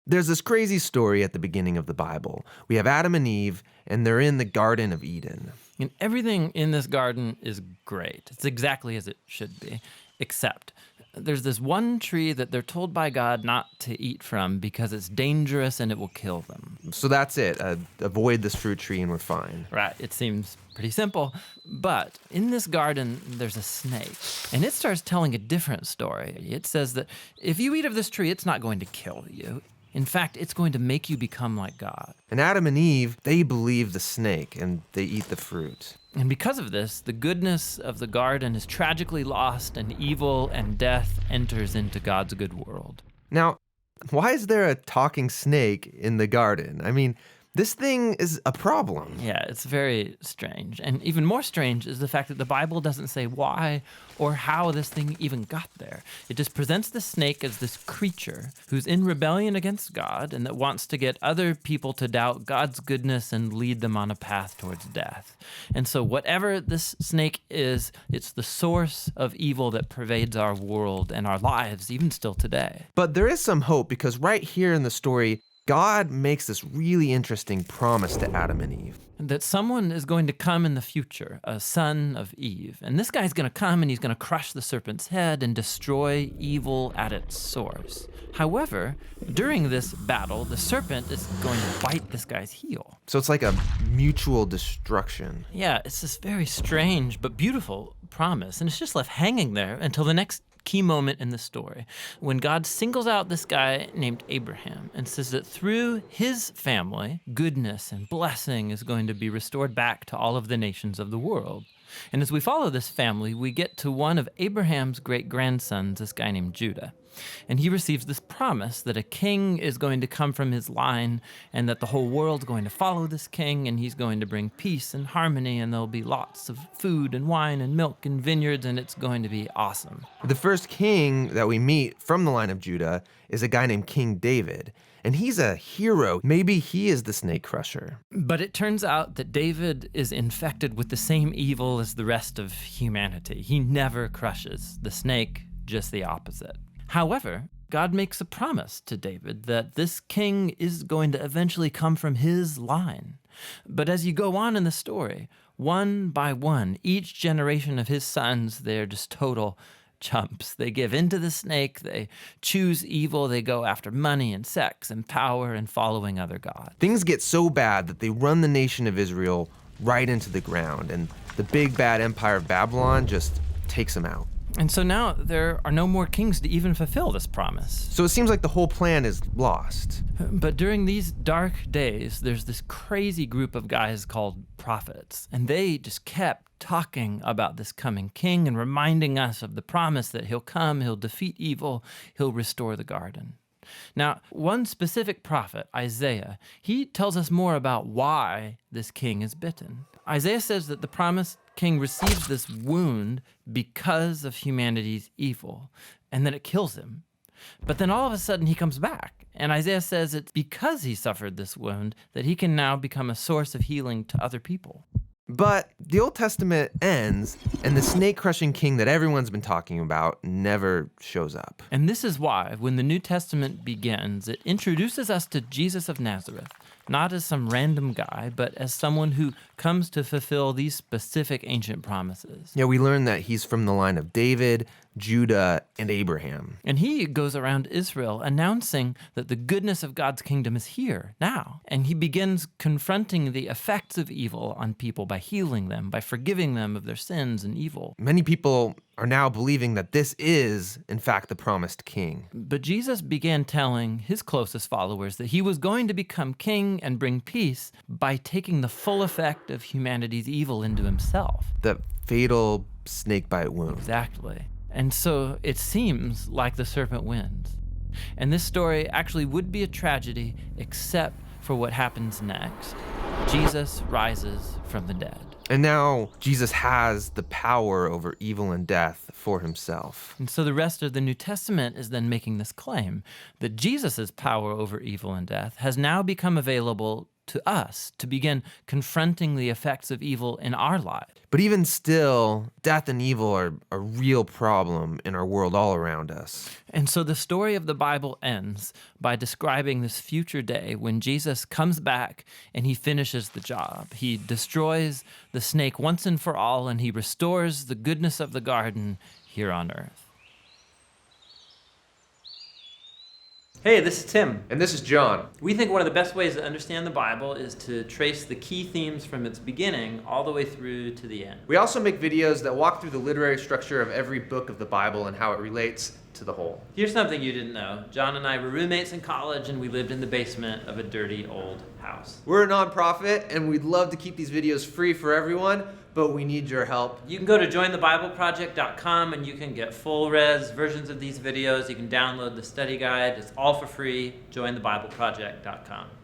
There's this crazy story at the beginning of the Bible. We have Adam and Eve, and they're in the Garden of Eden. And everything in this garden is great. It's exactly as it should be, except there's this one tree that they're told by God not to eat from because it's dangerous and it will kill them. So that's it. Avoid this fruit tree and we're fine. Right, it seems pretty simple. But in this garden, there's a snake, and it starts telling a different story. It says that if you eat of this tree, it's not going to kill you. In fact, it's going to make you become like God. And Adam and Eve, they believe the snake and they eat the fruit. And because of this, the goodness of the garden is tragically lost, and evil and death enters into God's good world. Now, why is there a talking snake in the garden? I mean, this thing is a problem. Yeah, it's very strange. And even more strange is the fact that the Bible doesn't say why or how this thing even got there. It just presents the snake as this creature who's in rebellion against God and that wants to get other people to doubt God's goodness and lead them on a path towards death. And so whatever this snake is, it's the source of evil that pervades our world and our lives, even still today. But there is some hope because right here in the story, God makes this really interesting promise to Adam and Eve. That someone is going to come in the future, a son of Eve. And this guy's going to come and he's going to crush the serpent's head and destroy evil at its source. However, during this battle, the serpent is going to bite this guy's heel. So it's like a mutual destruction. Yeah, it's this very strange but beautiful promise. And it's just left hanging there until the next key moment in the story when God singles out this guy named Abraham and says that through his family, goodness and blessing is going to be restored back to all of the nations of the world. And as we follow this family, we get to one of Abraham's great-grandsons, this guy named Judah. And he receives this promise that a king is going to come from his line and that the whole world's going to follow this king and he's going to bring peace and harmony and there'll be lots of food and wine and milk and vineyards and it's going to be awesome. The first king that we meet from the line of Judah is a guy named King David. And he's a hero. Maybe he is the snake crusher. But it turns out that David is infected with the same evil as the rest of humanity. He never crushes the snake, just the opposite. However, God makes a promise to David that this king is going to eventually come from his line. But as you go on in the story, one by one, each generation of his sons, they're just total chumps. They give into the snake, they choose evil, they go after money and sex and power and following other gods. Things get so bad that they run the nation of Israel right into the ground, and the big bad empire of Babylon just takes them out. And so now there are no more kings to even fulfill this promise. So it seems like the whole plan is lost. But during these dark days, there's this crazy group of guys called prophets, and they just kept talking about this coming king and reminding us of the promise that he'll come, he'll defeat evil, he'll restore the garden. Now, one specific prophet, Isaiah, he tells us more about why this king is bitten. Isaiah says that the promised king receives this wound because of humanity's evil, and then it kills him. But then all of a sudden he comes back, and Isaiah says it's because he suffered this wound that he can now become a source of healing to other people. But the Old Testament ends, and the snake-crushing king that everyone's been talking about never shows up. And this is why, when the New Testament begins, it introduces us to Jesus of Nazareth, not as some random guy, but as someone who comes to fulfill these specific ancient promises. Yeah, we learn that he's from the line of David, Judah, and Abraham. And he goes around Israel announcing that the goodness of God's kingdom is here, now. And he begins confronting the effects of evil on people by healing them, by forgiving them of their sins and evil. Many people are now believing that this is, in fact, the promised king. But Jesus began telling his closest followers that he was going to become king and bring peace by taking the full effect of humanity's evil into himself. The fatal snakebite wound. Exactly. And so it seems like the serpent wins. And this story actually would be a tragedy except for what happens next. Jesus rises from the dead. And now Jesus has the power over evil and death for himself. And so the rest of the New Testament is then making this claim that Jesus' power over evil and death has now become available to us to begin confronting the effects of evil in our lives. But even still, death and evil are a real problem in our world all around us. And so the story of the Bible ends by describing this future day when Jesus comes back and he finishes the job. He destroys the snake once and for all, and he restores the goodness of the garden here on earth. Hey, this is Tim. And this is John. We think one of the best ways to understand the Bible is to trace the key themes from its beginning all the way through to the end. We also make videos that walk through the literary structure of every book of the Bible and how it relates to the whole. Here's something you didn't know. John and I were roommates in college, and we lived in the basement of a dirty old house. We're a nonprofit, and we'd love to keep these videos free for everyone, but we need your help. You can go to jointhebibleproject.com and you can get full res versions of these videos. You can download the study guide. It's all for free. jointhebibleproject.com.